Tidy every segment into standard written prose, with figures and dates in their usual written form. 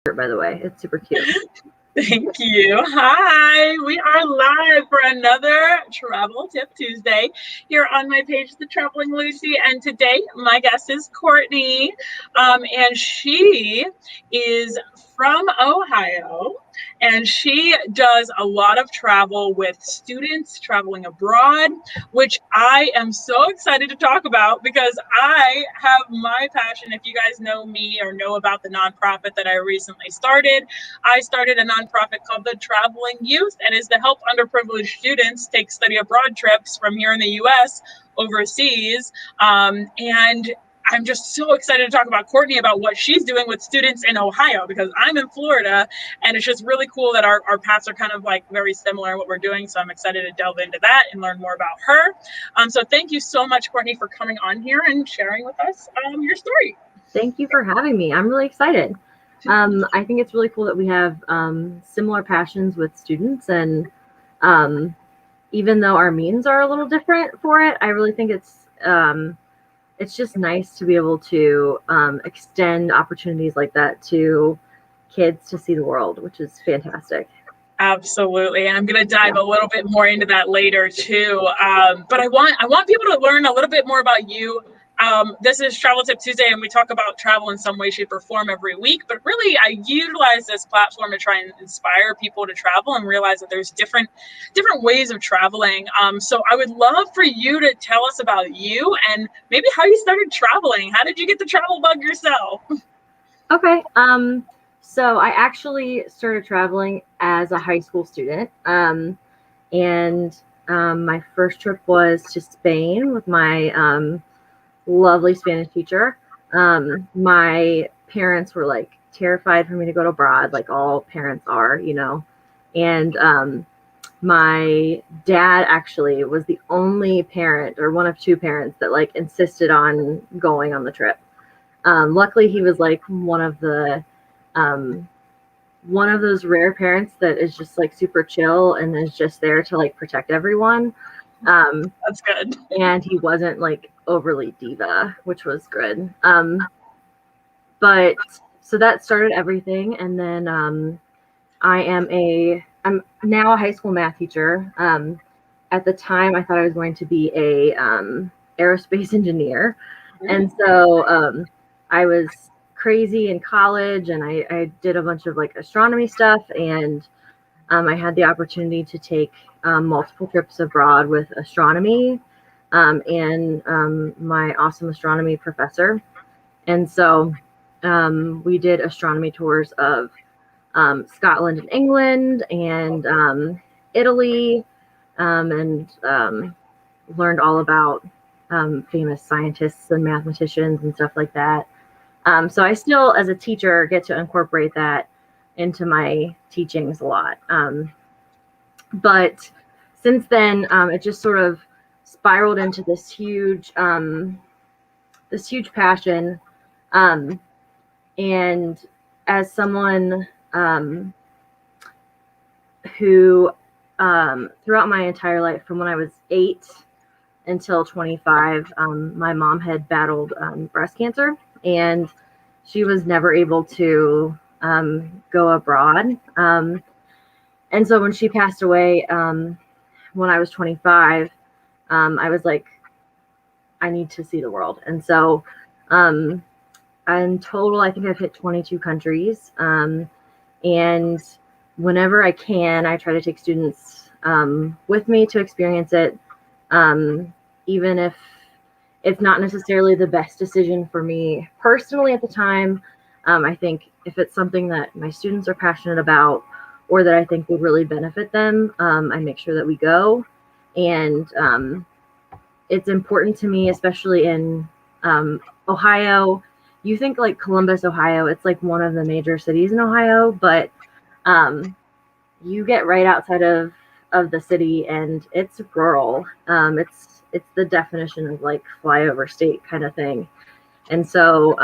by the way. It's super cute. Thank you. Hi, we are live for another Travel Tip Tuesday here on my page, The Traveling Lucy. And today, my guest is Courtney, and she is from Ohio. And she does a lot of travel with students traveling abroad, which I am so excited to talk about because I have my passion. If you guys know me or know about the nonprofit that I recently started, I started a nonprofit called the Traveling Youth, and is to help underprivileged students take study abroad trips from here in the U.S. overseas. And I'm just so excited to talk about Courtney about what she's doing with students in Ohio, because I'm in Florida, and it's just really cool that our paths are kind of like very similar in what we're doing. So I'm excited to delve into that and learn more about her. So thank you so much, Courtney, for coming on here and sharing with us your story. Thank you for having me. I'm really excited. I think it's really cool that we have similar passions with students, and even though our means are a little different for it, I really think it's just nice to be able to extend opportunities like that to kids to see the world, which is fantastic. Absolutely, and I'm going to dive a little bit more into that later too. But I want people to learn a little bit more about you. This is Travel Tip Tuesday, and we talk about travel in some way, shape, or form every week. But really, I utilize this platform to try and inspire people to travel and realize that there's different ways of traveling. So I would love for you to tell us about you and maybe how you started traveling. How did you get the travel bug yourself? Okay. So I actually started traveling as a high school student. And my first trip was to Spain with my lovely Spanish teacher. My parents were like terrified for me to go abroad, like all parents are, you know. And my dad actually was the only parent, or one of two parents, that like insisted on going on the trip. Luckily, he was like one of those rare parents that is just like super chill and is just there to like protect everyone. That's good. And he wasn't like overly diva, which was good. But so that started everything. And then I'm now a high school math teacher. At the time, I thought I was going to be a aerospace engineer. And so I was crazy in college, and I did a bunch of like astronomy stuff, and I had the opportunity to take multiple trips abroad with astronomy and my awesome astronomy professor. And so we did astronomy tours of Scotland and England and Italy, and learned all about famous scientists and mathematicians and stuff like that. So I still, as a teacher, get to incorporate that into my teachings a lot. But since then, it just sort of spiraled into this huge passion. And as someone who, throughout my entire life, from when I was 8 until 25, my mom had battled breast cancer, and she was never able to go abroad. And so when she passed away, when I was 25, I was like, I need to see the world. And so in total, I think I've hit 22 countries. And whenever I can, I try to take students with me to experience it, even if it's not necessarily the best decision for me personally at the time. I think if it's something that my students are passionate about, or that I think would really benefit them, I make sure that we go. And it's important to me, especially in Ohio. You think like Columbus, Ohio, it's like one of the major cities in Ohio, but you get right outside of the city and it's rural. It's the definition of like flyover state kind of thing. And so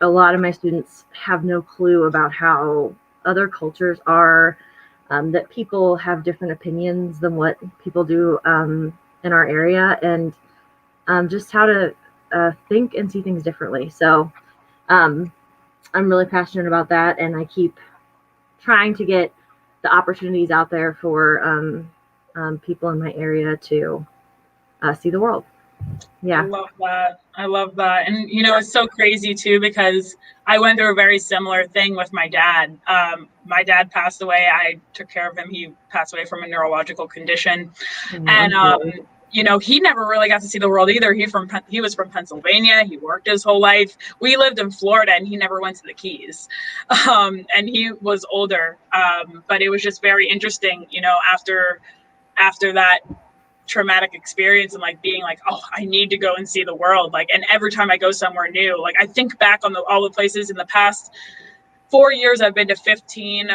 a lot of my students have no clue about how other cultures are, that people have different opinions than what people do in our area, and just how to think and see things differently. So I'm really passionate about that, and I keep trying to get the opportunities out there for people in my area to see the world. I love that. I love that. And, it's so crazy too, because I went through a very similar thing with my dad. My dad passed away. I took care of him. He passed away from a neurological condition. And, he never really got to see the world either. He was from Pennsylvania. He worked his whole life. We lived in Florida, and he never went to the Keys. And he was older. But it was just very interesting, after that traumatic experience, and like being like, oh, I need to go and see the world. Like, and every time I go somewhere new, like I think back on all the places in the past 4 years, I've been to 15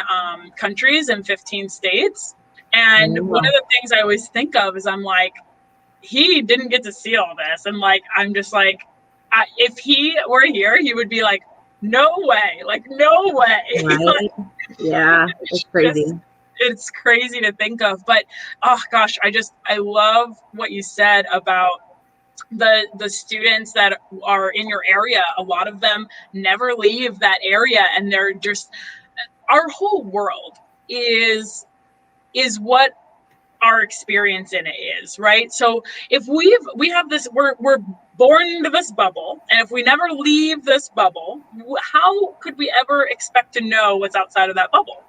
countries and 15 states. And one of the things I always think of is I'm like, he didn't get to see all this. And like, I'm just like, if he were here, he would be like, no way, like, no way. Right? Like, yeah, it's crazy. It's crazy to think of. But oh gosh, I love what you said about the students that are in your area. A lot of them never leave that area, and they're just, our whole world is what our experience in it is, right? So if we have this, we're born into this bubble, and if we never leave this bubble, how could we ever expect to know what's outside of that bubble?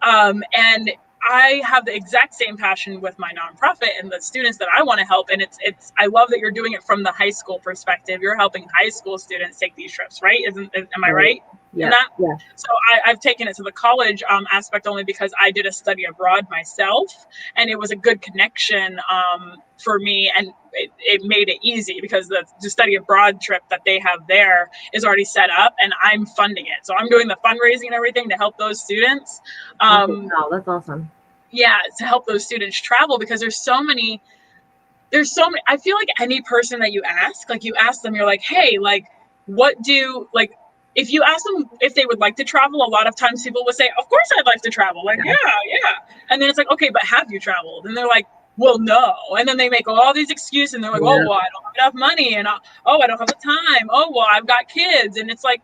And I have the exact same passion with my nonprofit and the students that I want to help. And it's I love that you're doing it from the high school perspective. You're helping high school students take these trips, right? Am I right? Yeah. Yeah. So I've taken it to the college aspect only because I did a study abroad myself, and it was a good connection for me, and it made it easy because the study abroad trip that they have there is already set up, and I'm funding it. So I'm doing the fundraising and everything to help those students. Wow, that's awesome. Yeah, to help those students travel, because there's so many, I feel like any person that you ask them, you're like, hey, like, if you ask them if they would like to travel, a lot of times people will say, of course I'd like to travel. Like, yeah. And then it's like, okay, but have you traveled? And they're like, well, no. And then they make all these excuses, and they're like, oh, well, I don't have enough money. And I don't have the time. Oh, well, I've got kids. And it's like,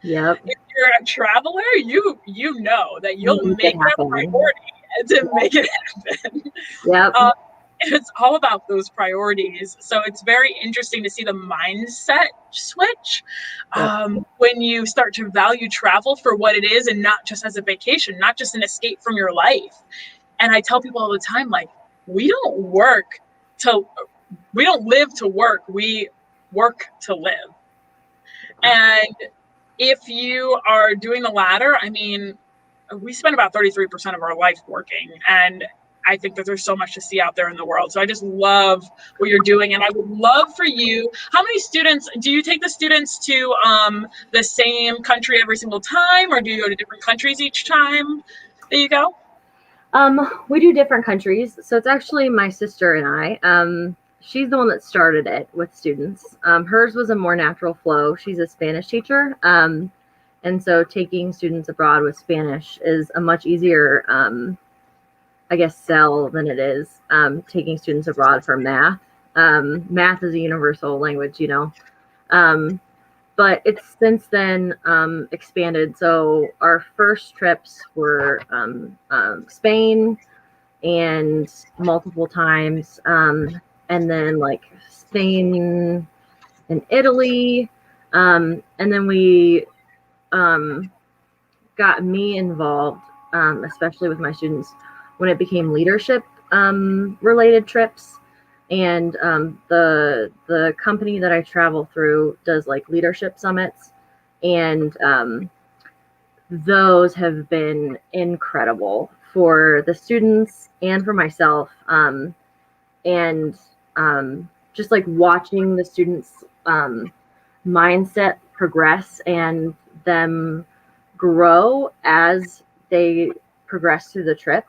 if you're a traveler, you know that you'll make it a priority to make it happen. It's all about those priorities. So it's very interesting to see the mindset switch when you start to value travel for what it is, and not just as a vacation, not just an escape from your life. And I tell people all the time, like, we don't live to work. We work to live. And if you are doing the latter, I mean, we spend about 33% of our life working, and I think that there's so much to see out there in the world. So I just love what you're doing. And I would love for you, how many students, do you take the students to the same country every single time, or do you go to different countries each time that you go? We do different countries. So it's actually my sister and I. She's the one that started it with students. Hers was a more natural flow. She's a Spanish teacher. And so taking students abroad with Spanish is a much easier sell than it is taking students abroad for math. Math is a universal language, but it's since then expanded. So our first trips were Spain and multiple times, and then like Spain and Italy, and then we got me involved, especially with my students, when it became leadership related trips. And the company that I travel through does like leadership summits, and those have been incredible for the students and for myself. And just like watching the students' mindset progress and them grow as they progress through the trip.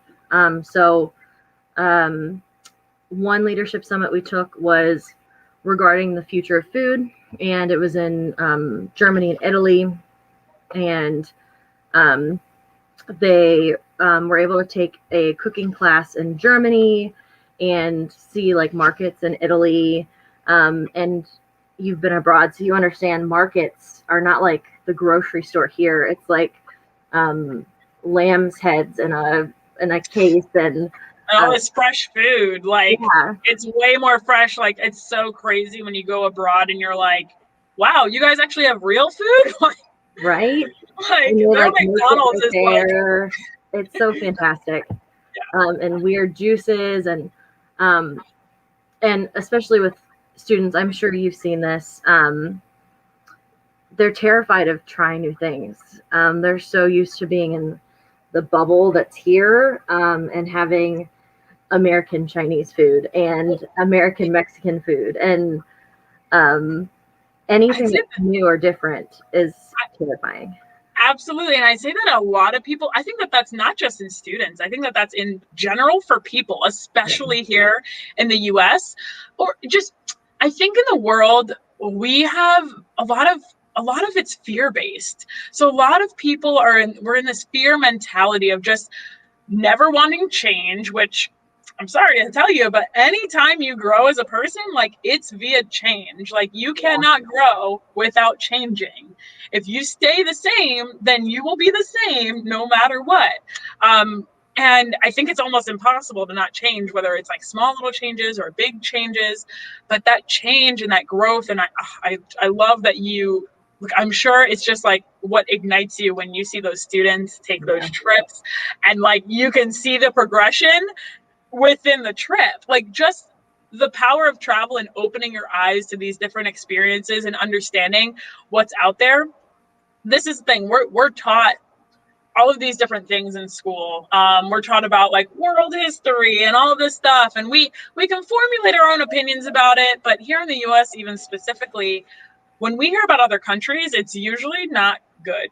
One leadership summit we took was regarding the future of food, and it was in Germany and Italy. And they were able to take a cooking class in Germany and see like markets in Italy. And you've been abroad, so you understand markets are not like the grocery store here. It's like lamb's heads in a case, and all this fresh food. Like, yeah, it's way more fresh. Like, it's so crazy when you go abroad and you're like, wow, you guys actually have real food? right. Like And they their like make it McDonald's right is like, there. It's so fantastic. And weird juices, and especially with students, I'm sure you've seen this. They're terrified of trying new things. They're so used to being in the bubble that's here, and having American Chinese food and American Mexican food, and anything that's new or different is terrifying. Absolutely. And I say that a lot of people, I think that that's not just in students. I think that that's in general for people, especially here in the US, or just, I think in the world, we have a lot of it's fear based. So a lot of people we're in this fear mentality of just never wanting change, which I'm sorry to tell you, but anytime you grow as a person, like, it's via change. Like, you cannot grow without changing. If you stay the same, then you will be the same no matter what. And I think it's almost impossible to not change, whether it's like small little changes or big changes. But that change and that growth, and I love that you. Look, I'm sure it's just like what ignites you when you see those students take those trips, and like you can see the progression within the trip. Like, just the power of travel and opening your eyes to these different experiences and understanding what's out there. This is the thing, we're taught all of these different things in school. We're taught about like world history and all of this stuff, and we can formulate our own opinions about it. But here in the US, even specifically, when we hear about other countries, it's usually not good.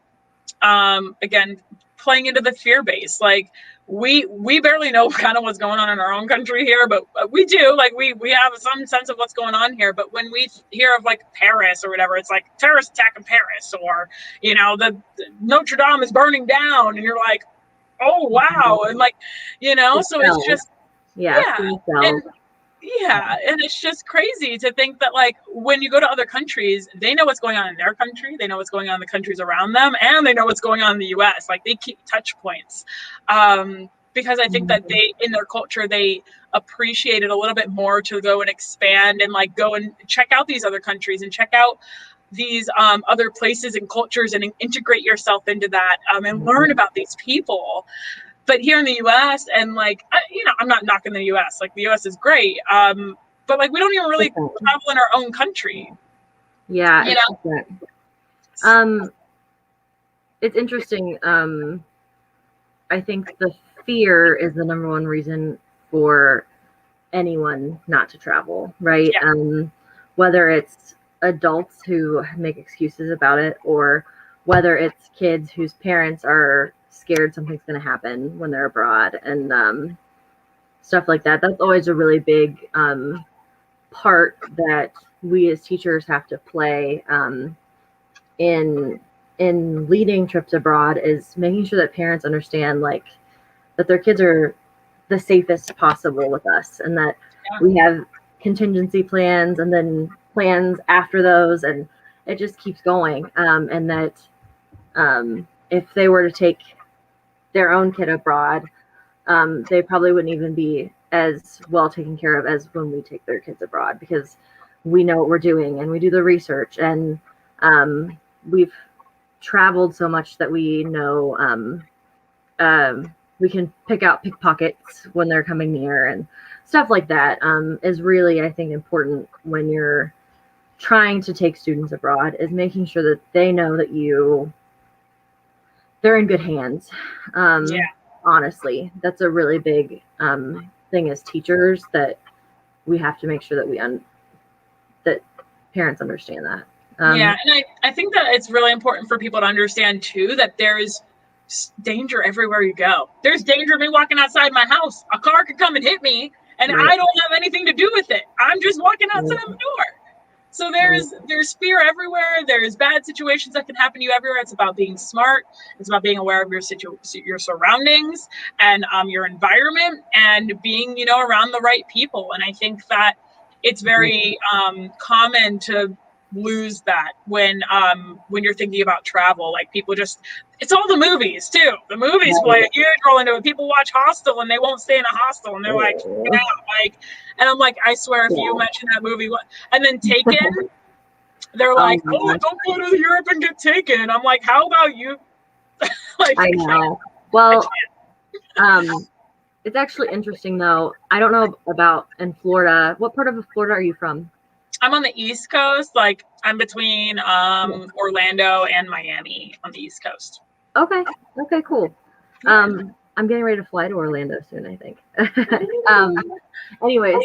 Again, playing into the fear base, like we barely know kind of what's going on in our own country here, but we do, like, we have some sense of what's going on here. But when we hear of like Paris or whatever, it's like terrorist attack in Paris, or the Notre Dame is burning down, and you're like, oh wow. And like, so it's just, yeah, and it's just crazy to think that, like, when you go to other countries, they know what's going on in their country, they know what's going on in the countries around them, and they know what's going on in the US. Like, they keep touch points, because I think that they, in their culture, they appreciate it a little bit more to go and expand and like go and check out these other countries and check out these other places and cultures and integrate yourself into that, and learn about these people. But here in the US, and like, I'm not knocking the US, like the US is great. But like, we don't even really travel in our own country. Yeah. It's interesting. I think the fear is the number one reason for anyone not to travel, right? Yeah. Whether it's adults who make excuses about it, or whether it's kids whose parents are scared something's going to happen when they're abroad, and stuff like that. That's always a really big part that we as teachers have to play in leading trips abroad, is making sure that parents understand, like, that their kids are the safest possible with us, and that we have contingency plans and then plans after those, and it just keeps going. And that if they were to take their own kid abroad, they probably wouldn't even be as well taken care of as when we take their kids abroad, because we know what we're doing and we do the research, and we've traveled so much that we know we can pick out pickpockets when they're coming near, and stuff like that is really, I think, important when you're trying to take students abroad, is making sure that they know that they're in good hands. Honestly, that's a really big thing as teachers, that we have to make sure that that parents understand that. And I think that it's really important for people to understand too, that there's danger everywhere you go. There's danger of me walking outside my house. A car could come and hit me, and I don't have anything to do with it. I'm just walking outside my door. So there's fear everywhere. There's bad situations that can happen to you everywhere. It's about being smart. It's about being aware of your surroundings and your environment, and being, around the right people. And I think that it's very common to lose that when you're thinking about travel. Like people just, it's all the movies too. The movies play a huge role into it. People watch Hostel and they won't stay in a hostel and they're like, yeah, like, and I'm like, I swear if you mention that movie, and then Taken, they're like, oh, don't go to Europe and get taken. And I'm like, how about you? Like, I know. Well, it's actually interesting though. I don't know about in Florida. What part of Florida are you from? I'm on the East Coast. Like I'm between Orlando and Miami on the East Coast. Okay. Okay, cool. I'm getting ready to fly to Orlando soon, I think. Anyways,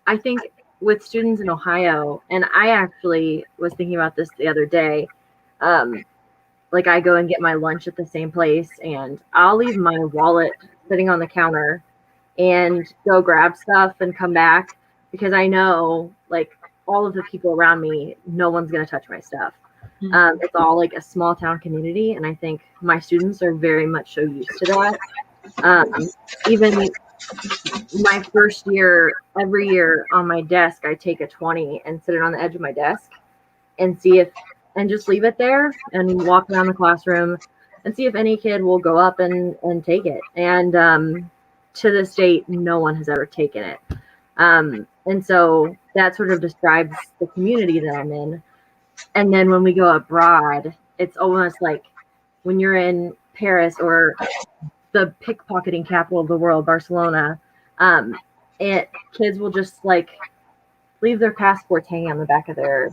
I think with students in Ohio, and I actually was thinking about this the other day, like I go and get my lunch at the same place and I'll leave my wallet sitting on the counter and go grab stuff and come back because I know like all of the people around me, no one's going to touch my stuff. It's all like a small town community. And I think my students are very much so used to that. Even my first year, every year on my desk, I take a 20 and sit it on the edge of my desk and see if, and just leave it there and walk around the classroom and see if any kid will go up and take it. And to this date, no one has ever taken it. And so that sort of describes the community that I'm in. And then when we go abroad, it's almost like when you're in Paris or the pickpocketing capital of the world, Barcelona, kids will just like leave their passports hanging on the back of their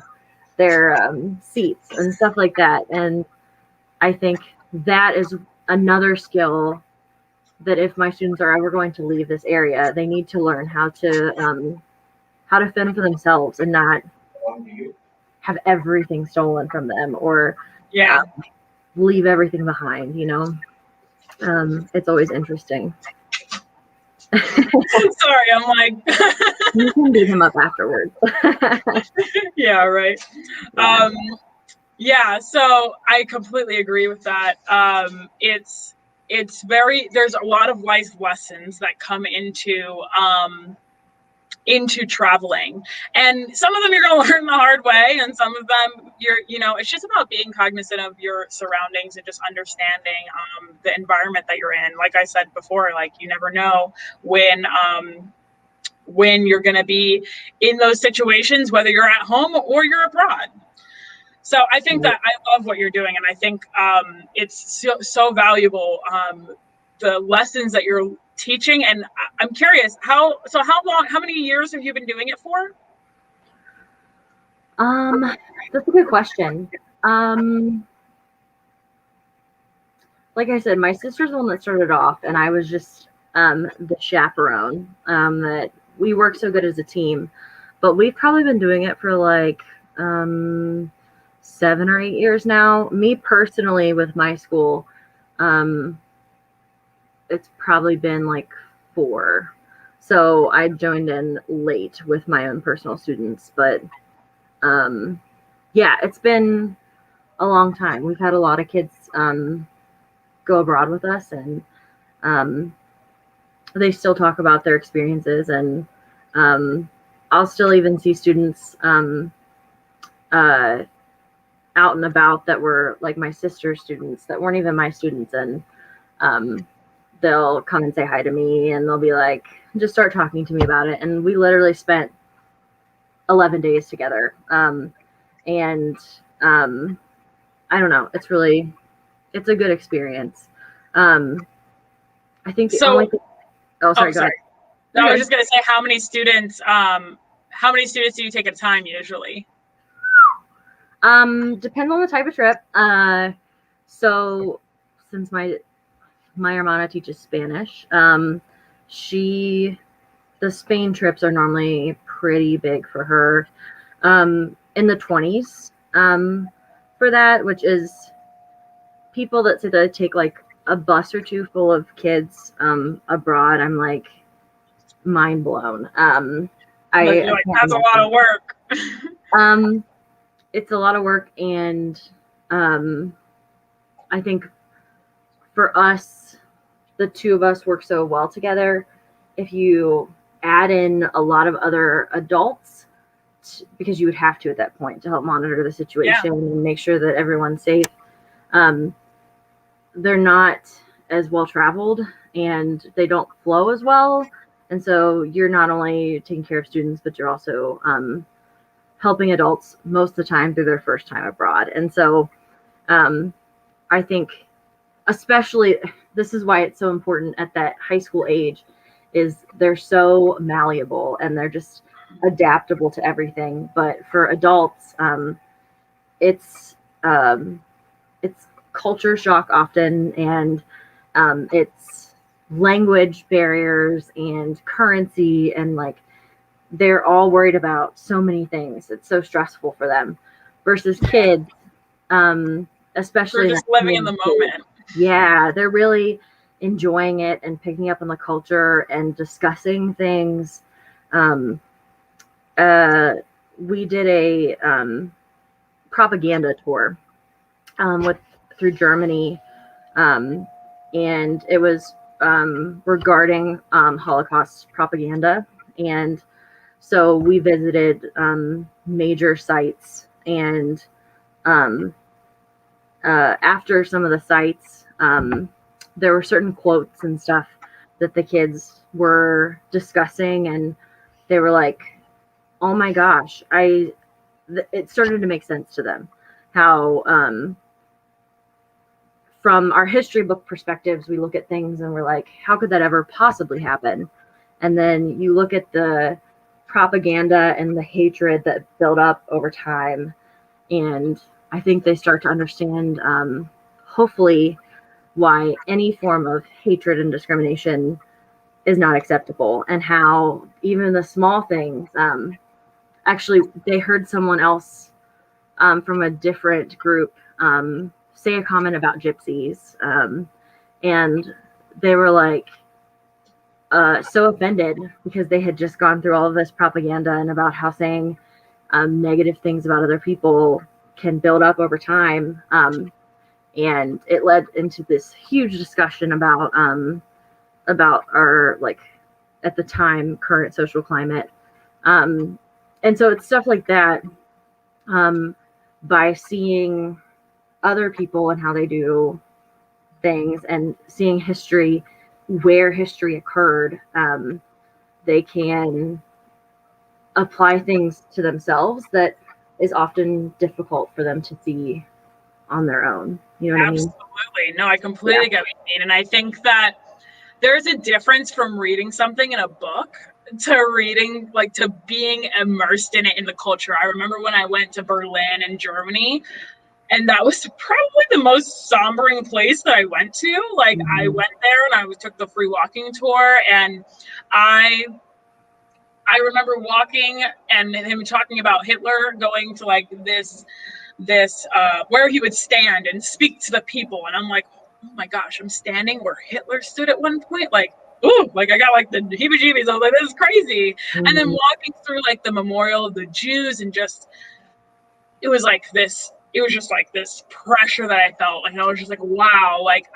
seats and stuff like that. And I think that is another skill that if my students are ever going to leave this area, they need to learn how to fend for themselves and not have everything stolen from them or leave everything behind, you know. It's always interesting. Sorry, I'm like you can beat him up afterwards. Yeah, right. Yeah, so I completely agree with that. It's very, there's a lot of life lessons that come into traveling, and some of them you're going to learn the hard way, and some of them it's just about being cognizant of your surroundings and just understanding the environment that you're in. Like I said before, like you never know when you're going to be in those situations, whether you're at home or you're abroad. So I think that I love what you're doing, and I think it's so valuable, the lessons that you're teaching. And I'm curious, how many years have you been doing it for? That's a good question. Like I said, my sister's the one that started off, and I was just the chaperone. That we work so good as a team, but we've probably been doing it for like 7 or 8 years now. Me personally, with my school, it's probably been like 4. So I joined in late with my own personal students, but yeah, it's been a long time. We've had a lot of kids go abroad with us, and they still talk about their experiences, and I'll still even see students out and about that were like my sister's students that weren't even my students, and they'll come and say hi to me, and they'll be like, just start talking to me about it. And we literally spent 11 days together. And I don't know, it's a good experience. I think the only thing, sorry. No, I was just gonna say, how many students do you take at a time usually? Depends on the type of trip. So since my hermana teaches Spanish, the Spain trips are normally pretty big for her, in the 20s, for that, which is people that say that they take like a bus or two full of kids, abroad. I'm like mind blown. That's a lot of work. It's a lot of work, and I think for us, the two of us work so well together. If you add in a lot of other adults, because you would have to at that point to help monitor the situation and make sure that everyone's safe. They're not as well traveled and they don't flow as well. And so you're not only taking care of students, but you're also helping adults most of the time through their first time abroad. And so I think especially this is why it's so important at that high school age is they're so malleable and they're just adaptable to everything. But for adults, it's culture shock often, and it's language barriers and currency, and like they're all worried about so many things. It's so stressful for them versus kids, especially they're just living in the moment. Yeah, they're really enjoying it and picking up on the culture and discussing things. We did a propaganda tour through Germany, and it was regarding Holocaust propaganda. And so we visited major sites, and after some of the sites, there were certain quotes and stuff that the kids were discussing, and they were like, oh my gosh, it started to make sense to them how from our history book perspectives, we look at things and we're like, how could that ever possibly happen? And then you look at the propaganda and the hatred that built up over time, and I think they start to understand, hopefully, why any form of hatred and discrimination is not acceptable, and how even the small things, actually, they heard someone else from a different group say a comment about gypsies, and they were like so offended because they had just gone through all of this propaganda and about how saying negative things about other people can build up over time, and it led into this huge discussion about our, like, at the time, current social climate. And so it's stuff like that, by seeing other people and how they do things and seeing history, where history occurred, they can apply things to themselves that is often difficult for them to see on their own. You know what I mean? Absolutely. No, I completely get what you mean. And I think that there's a difference from reading something in a book to reading, like, to being immersed in it, in the culture. I remember when I went to Berlin in Germany, and that was probably the most sombering place that I went to. Like, I went there and I took the free walking tour, and I remember walking and him talking about Hitler going to like this where he would stand and speak to the people, and I'm like, oh my gosh, I'm standing where Hitler stood at one point. Like, ooh, like I got like the heebie-jeebies. I was like, this is crazy. And then walking through like the memorial of the Jews, and just it was just like this pressure that I felt. Like, I was just like, wow, like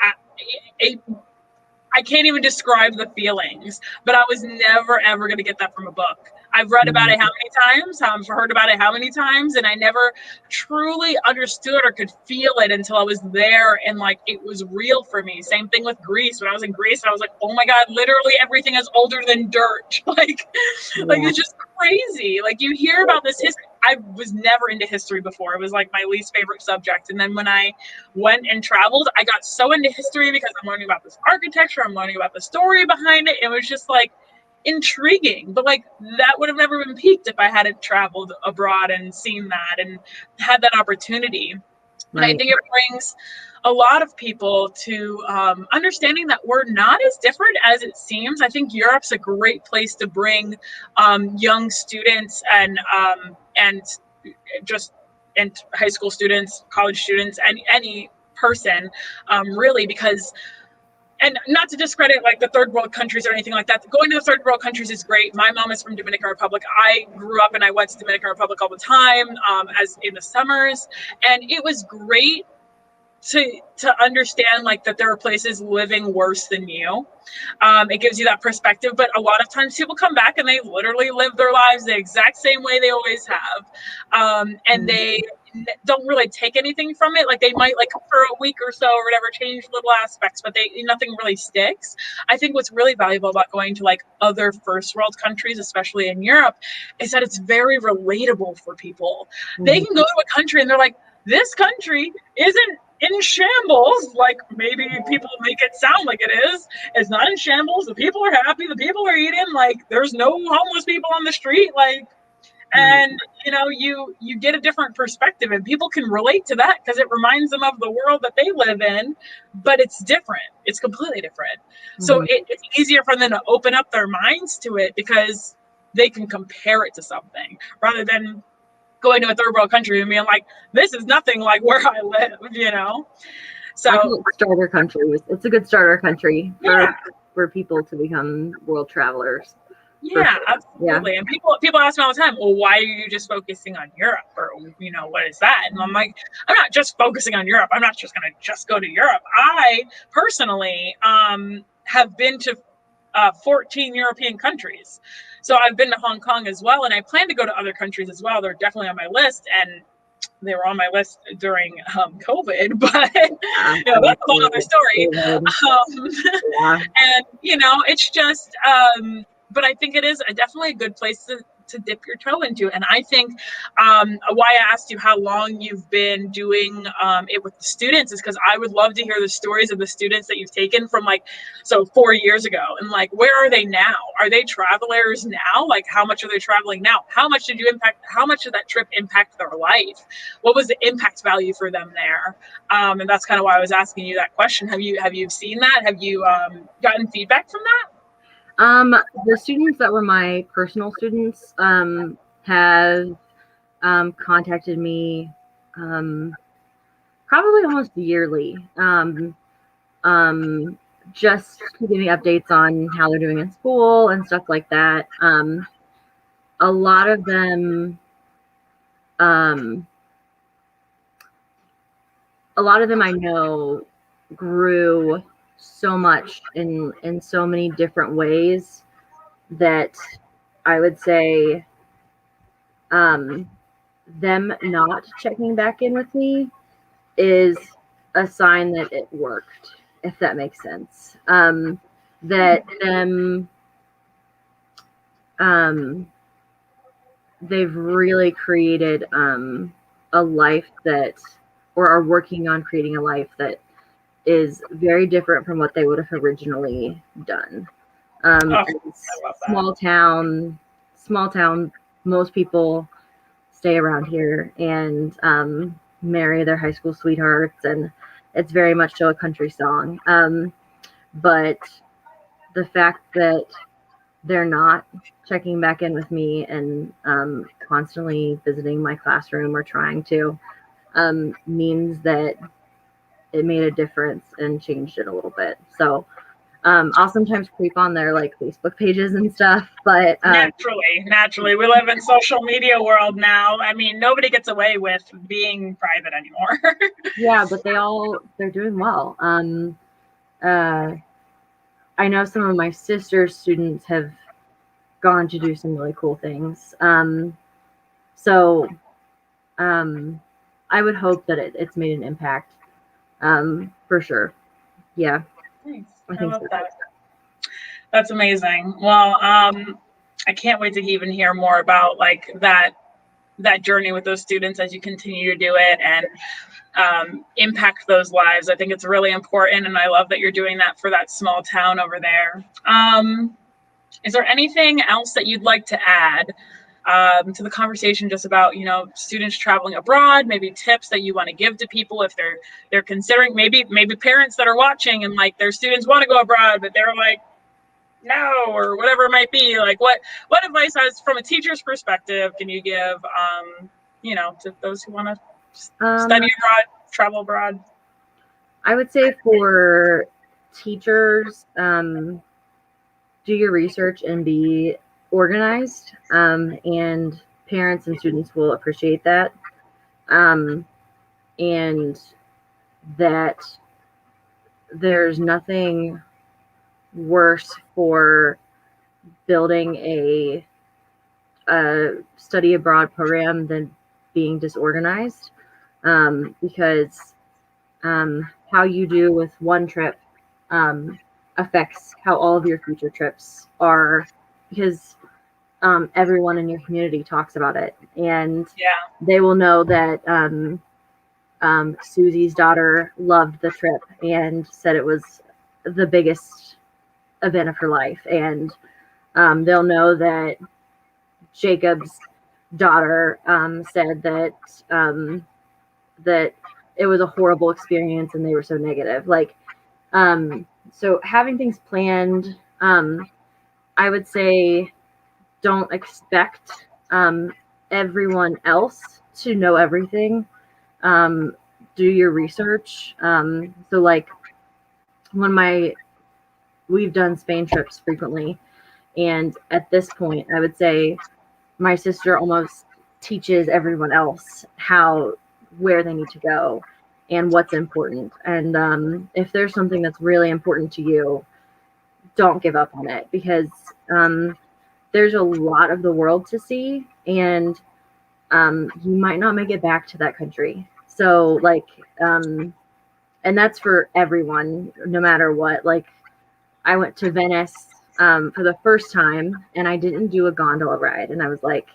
I can't even describe the feelings, but I was never, ever going to get that from a book. I've read about it how many times, I've heard about it how many times, and I never truly understood or could feel it until I was there, and like it was real for me. Same thing with Greece. When I was in Greece, I was like, oh my God, literally everything is older than dirt. Like it's just crazy. Like, you hear about this history. I was never into history before. It was like my least favorite subject. And then when I went and traveled, I got so into history because I'm learning about this architecture. I'm learning about the story behind it. It was just like intriguing, but like that would have never been piqued if I hadn't traveled abroad and seen that and had that opportunity. Right. And I think it brings a lot of people to understanding that we're not as different as it seems. I think Europe's a great place to bring young students and high school students, college students, and any person, really, because, and not to discredit like the third world countries or anything like that. Going to the third world countries is great. My mom is from Dominican Republic. I grew up and I went to Dominican Republic all the time, as in the summers, and it was great to understand like that there are places living worse than you. It gives you that perspective, but a lot of times people come back and they literally live their lives the exact same way they always have, and they don't really take anything from it. Like they might, like, for a week or so or whatever, change little aspects, but nothing really sticks. I think what's really valuable about going to like other first world countries, especially in Europe, is that it's very relatable for people. They can go to a country and they're like, this country isn't in shambles like maybe people make it sound like it is. It's not in shambles. The people are happy. The people are eating. Like, there's no homeless people on the street. Like, and you get a different perspective, and people can relate to that because it reminds them of the world that they live in, but it's different. It's completely different. So it's easier for them to open up their minds to it because they can compare it to something rather than going to a third world country and being like, this is nothing like where I live. So I think starter countries. It's a good starter country for people to become world travelers. Yeah, absolutely. Yeah. And people ask me all the time, well, why are you just focusing on Europe? Or, what is that? And I'm like, I'm not just focusing on Europe. I'm not just going to just go to Europe. I personally have been to 14 European countries. So I've been to Hong Kong as well. And I plan to go to other countries as well. They're definitely on my list. And they were on my list during COVID, but that's a whole other story. And it's just, but I think it is definitely a good place to dip your toe into. And I think why I asked you how long you've been doing it with the students is because I would love to hear the stories of the students that you've taken from 4 years ago, and where are they now? Are they travelers now? Like, how much are they traveling now? How much did that trip impact their life? What was the impact value for them there? And that's kind of why I was asking you that question. Have you seen that? Have you gotten feedback from that? The students that were my personal students have contacted me probably almost yearly, just to give me updates on how they're doing in school and stuff like that. A lot of them I know grew so much in so many different ways that I would say them not checking back in with me is a sign that it worked, if that makes sense. That they've really created a life that, or are working on creating a life that is very different from what they would have originally done. Small town, most people stay around here and marry their high school sweethearts, and it's very much so a country song. But the fact that they're not checking back in with me and constantly visiting my classroom or trying to means that it made a difference and changed it a little bit. So I'll sometimes creep on their Facebook pages and stuff, but naturally we live in social media world now. I mean, nobody gets away with being private anymore. Yeah, but they're doing well. I know some of my sister's students have gone to do some really cool things. So I would hope that it's made an impact. For sure. Yeah. Nice. I think so. That's amazing. Well, I can't wait to even hear more about that journey with those students as you continue to do it and impact those lives. I think it's really important, and I love that you're doing that for that small town over there. Is there anything else that you'd like to add to the conversation, just about students traveling abroad, maybe tips that you want to give to people if they're considering, maybe parents that are watching and their students want to go abroad but they're like, no, or whatever it might be? What advice, as from a teacher's perspective, can you give to those who want to study abroad, travel abroad? I would say for teachers, do your research and be organized, and parents and students will appreciate that. And that there's nothing worse for building a study abroad program than being disorganized, because how you do with one trip affects how all of your future trips are, because everyone in your community talks about it, and they will know that Susie's daughter loved the trip and said it was the biggest event of her life, and they'll know that Jacob's daughter said that that it was a horrible experience and they were so negative. So having things planned, I would say don't expect everyone else to know everything. Do your research. So like when we've done Spain trips frequently, and at this point, I would say my sister almost teaches everyone else where they need to go and what's important. And if there's something that's really important to you, don't give up on it, because there's a lot of the world to see, and you might not make it back to that country. So and that's for everyone, no matter what. Like, I went to Venice for the first time, and I didn't do a gondola ride, and I was like,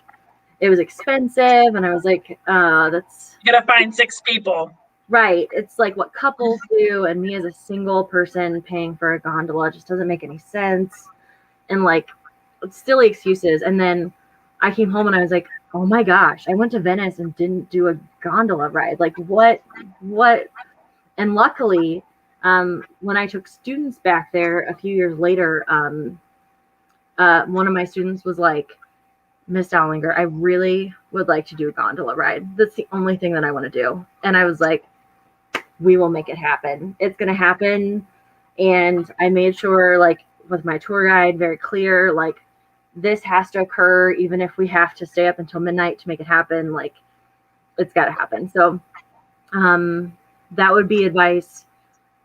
it was expensive, and I was like, that's, you gotta find 6 people. Right. It's like what couples do, and me as a single person paying for a gondola just doesn't make any sense. And like, it's silly excuses. And then I came home and I was like, oh my gosh, I went to Venice and didn't do a gondola ride. Like, what? And luckily, when I took students back there a few years later, one of my students was like, Miss Dollinger, I really would like to do a gondola ride. That's the only thing that I want to do. And I was like, we will make it happen. It's going to happen. And I made sure, like, with my tour guide, very clear, like, this has to occur, even if we have to stay up until midnight to make it happen. Like, it's got to happen. So that would be advice.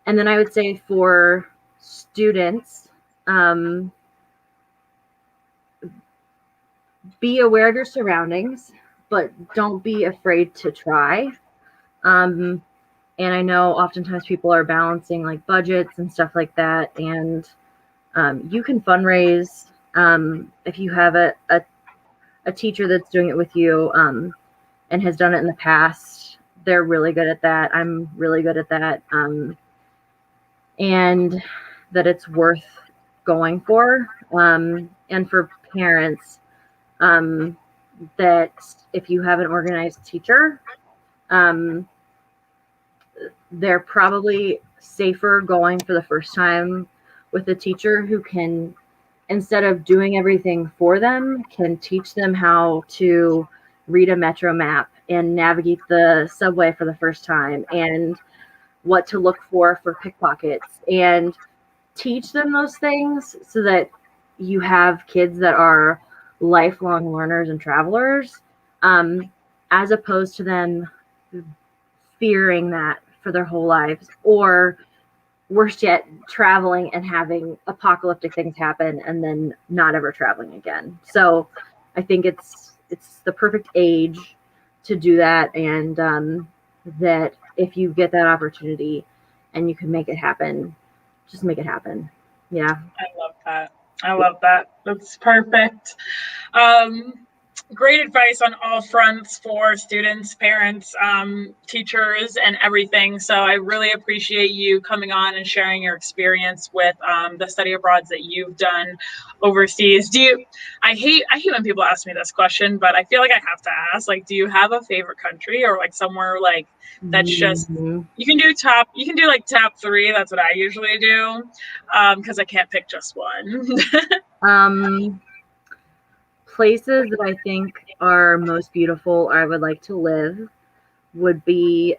And then I would say for students, be aware of your surroundings, but don't be afraid to try. And I know oftentimes people are balancing like budgets and stuff like that. And you can fundraise if you have a teacher that's doing it with you and has done it in the past. They're really good at that. I'm really good at that. And that it's worth going for. And for parents, that if you have an organized teacher, they're probably safer going for the first time with a teacher who can, instead of doing everything for them, can teach them how to read a metro map and navigate the subway for the first time, and what to look for pickpockets, and teach them those things so that you have kids that are lifelong learners and travelers, as opposed to them fearing that for their whole lives, or worse yet, traveling and having apocalyptic things happen and then not ever traveling again. So I think it's the perfect age to do that, and that if you get that opportunity and you can make it happen, just make it happen. Yeah. I love that. That's perfect. Great advice on all fronts for students, parents, teachers, and everything. So I really appreciate you coming on and sharing your experience with the study abroads that you've done overseas. I hate when people ask me this question, but I feel like I have to ask, like, do you have a favorite country, or like somewhere like that's just, you can do like top 3. That's what I usually do. Because I can't pick just one. Places that I think are most beautiful, I would like to live, would be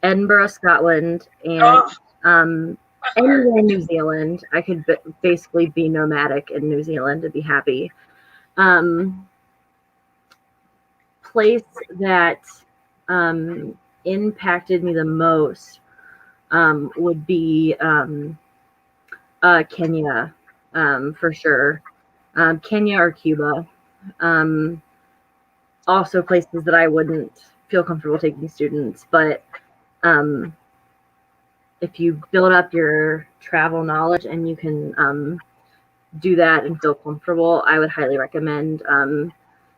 Edinburgh, Scotland, and anywhere in New Zealand. I could basically be nomadic in New Zealand to be happy. Place that impacted me the most would be Kenya, for sure. Kenya or Cuba. Also places that I wouldn't feel comfortable taking students, but if you build up your travel knowledge and you can do that and feel comfortable, I would highly recommend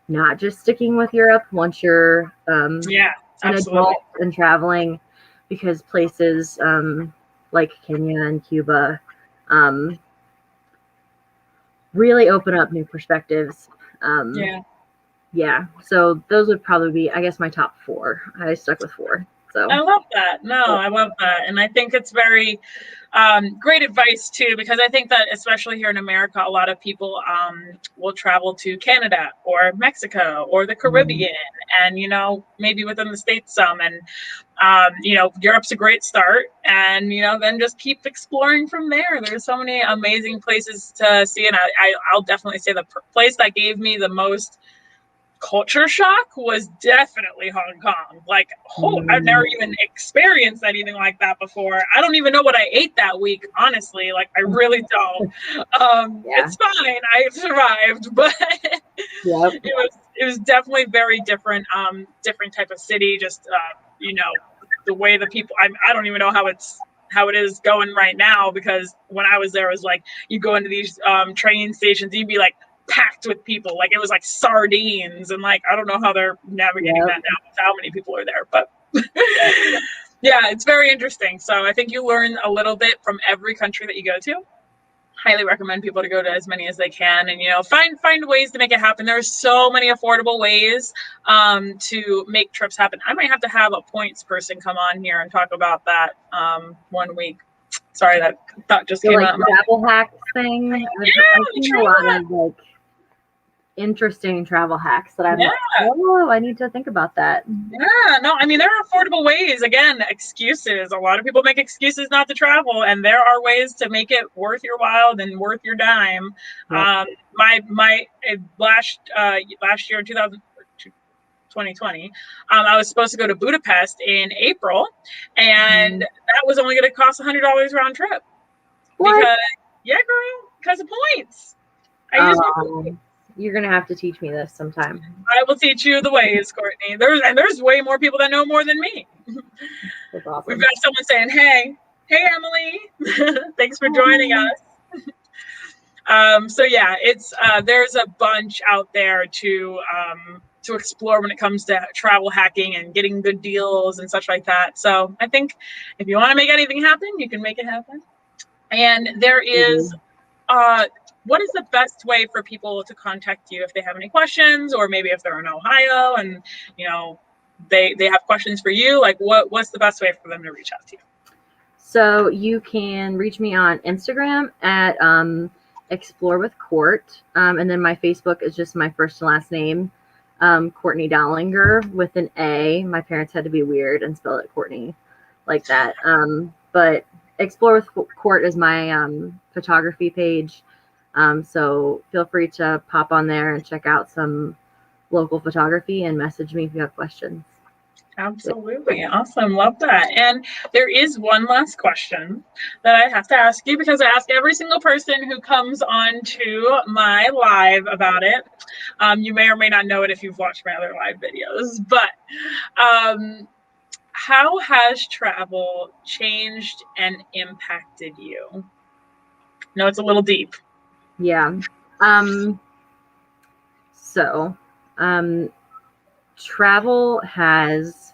not just sticking with Europe once you're Yeah, an absolutely. adult and traveling, because places like Kenya and Cuba really open up new perspectives. Yeah, so those would probably be, I guess, my top 4. I stuck with 4. So I love that. No, I love that. And I think it's very great advice too, because I think that especially here in America, a lot of people will travel to Canada or Mexico or the Caribbean and, you know, maybe within the States some. And, you know, Europe's a great start, and, you know, then just keep exploring from there. There's so many amazing places to see. And I'll definitely say the place that gave me the most culture shock was definitely Hong Kong. Like, I've never even experienced anything like that before. I don't even know what I ate that week, honestly. Like, I really don't. It's fine. I survived, but it was definitely very different, different type of city. Just you know, the way the people. I don't even know how it is going right now, because when I was there, it was like you go into these train stations, you'd be like packed with people, like it was like sardines, and like I don't know how they're navigating that now with how many people are there, but yeah, it's very interesting. So I think you learn a little bit from every country that you go to. Highly recommend people to go to as many as they can, and, you know, find ways to make it happen. There's so many affordable ways to make trips happen. I might have to have a points person come on here and talk about that one week. Sorry, that thought just came out. Travel hacks thing. I've seen a lot of like interesting travel hacks that I'm like, oh, I need to think about that. Yeah, no, I mean, there are affordable ways. Again, excuses. A lot of people make excuses not to travel, and there are ways to make it worth your while and worth your dime. My last year in 2020, I was supposed to go to Budapest in April, and that was only going to cost $100 round trip. What? Because of points. I used my points. You're gonna have to teach me this sometime. I will teach you the ways, Courtney. There's way more people that know more than me. That's awesome. We've got someone saying, "Hey, Emily, thanks for joining us." So yeah, it's there's a bunch out there to explore when it comes to travel hacking and getting good deals and such like that. So I think if you want to make anything happen, you can make it happen. And there is what is the best way for people to contact you if they have any questions, or maybe if they're in Ohio and, you know, they have questions for you? Like, what's the best way for them to reach out to you? So you can reach me on Instagram at Explore with Court, and then my Facebook is just my first and last name, Courtnay Dollinger with an A. My parents had to be weird and spell it Courtney like that. But Explore with Court is my photography page. So feel free to pop on there and check out some local photography and message me if you have questions. Absolutely. Awesome. Love that. And there is one last question that I have to ask you, because I ask every single person who comes on to my live about it. You may or may not know it if you've watched my other live videos, but how has travel changed and impacted you? No, it's a little deep. Yeah. So travel has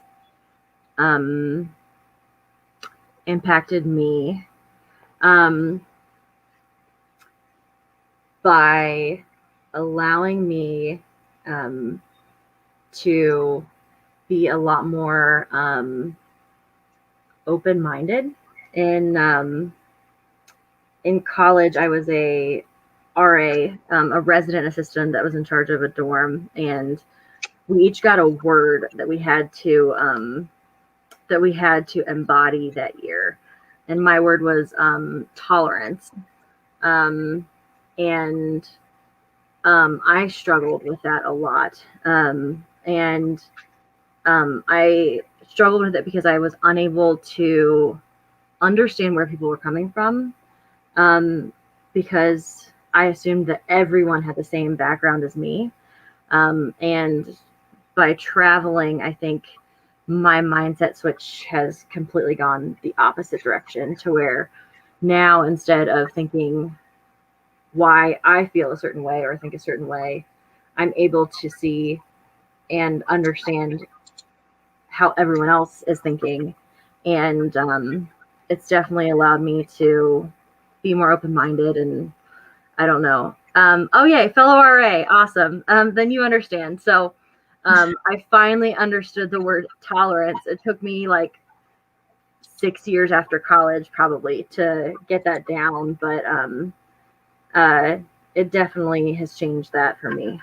impacted me by allowing me to be a lot more open-minded. In college, I was a RA, a resident assistant that was in charge of a dorm, and we each got a word that we had to embody that year. And my word was tolerance. And I struggled with that a lot. And I struggled with it because I was unable to understand where people were coming from, because I assumed that everyone had the same background as me. And by traveling, I think my mindset switch has completely gone the opposite direction, to where now, instead of thinking why I feel a certain way or think a certain way, I'm able to see and understand how everyone else is thinking. And it's definitely allowed me to be more open-minded, and I don't know. Oh, yay, fellow RA. Awesome. Then you understand. So I finally understood the word tolerance. It took me like 6 years after college probably to get that down, but it definitely has changed that for me,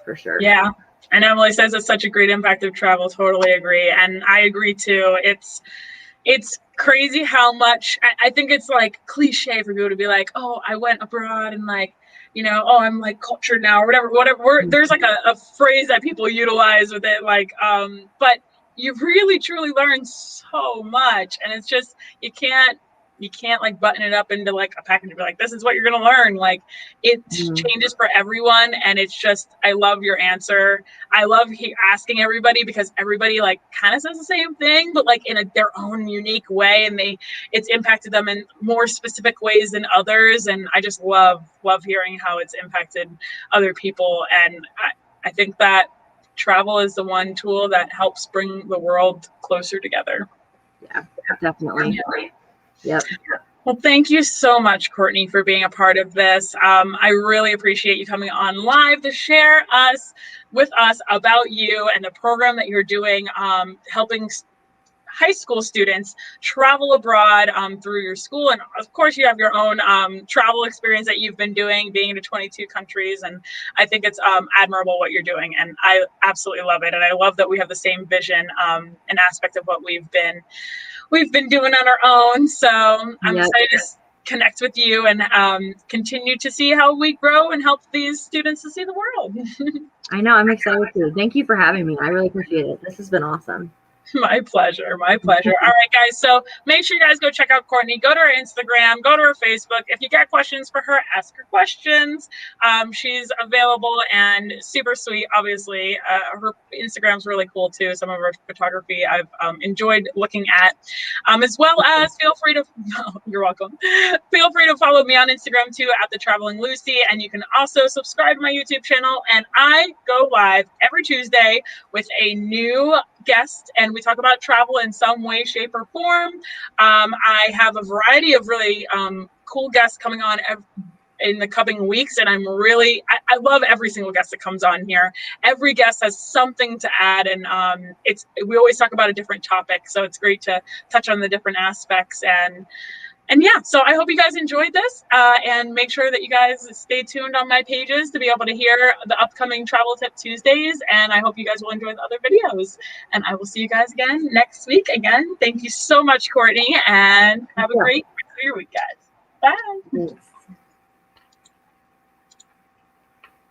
for sure. Yeah. And Emily says it's such a great impact of travel. Totally agree. And I agree too. It's crazy how much, I think it's like cliche for people to be like, oh, I went abroad and like, oh, I'm like cultured now or whatever. There's like a phrase that people utilize with it, like, but you really truly learn so much. And it's just, you can't like button it up into like a package and be like, this is what you're going to learn. Like it changes for everyone. And it's just, I love your answer. I love asking everybody, because everybody like kind of says the same thing, but like in their own unique way. And it's impacted them in more specific ways than others. And I just love hearing how it's impacted other people. And I think that travel is the one tool that helps bring the world closer together. Yeah, definitely. Yep. Well, thank you so much, Courtnay, for being a part of this. I really appreciate you coming on live to share with us about you and the program that you're doing, helping high school students travel abroad through your school. And of course, you have your own travel experience that you've been doing, being into 22 countries. And I think it's admirable what you're doing. And I absolutely love it. And I love that we have the same vision and aspect of what we've been doing on our own. So I'm excited to connect with you and continue to see how we grow and help these students to see the world. I know, I'm excited too. Thank you for having me. I really appreciate it. This has been awesome. My pleasure. My pleasure. All right, guys. So make sure you guys go check out Courtnay. Go to her Instagram. Go to her Facebook. If you got questions for her, ask her questions. She's available and super sweet, obviously. Her Instagram's really cool, too. Some of her photography I've enjoyed looking at. As well as feel free to, you're welcome. Feel free to follow me on Instagram, too, at The Traveling Lucy. And you can also subscribe to my YouTube channel. And I go live every Tuesday with a new guest, and we talk about travel in some way, shape, or form. I have a variety of really cool guests coming on in the coming weeks, and I love every single guest that comes on here. Every guest has something to add, and we always talk about a different topic, so it's great to touch on the different aspects. And yeah, so I hope you guys enjoyed this, and make sure that you guys stay tuned on my pages to be able to hear the upcoming Travel Tip Tuesdays. And I hope you guys will enjoy the other videos. And I will see you guys again next week. Again, thank you so much, Courtnay, and have a great rest of your week, guys. Bye. Thanks.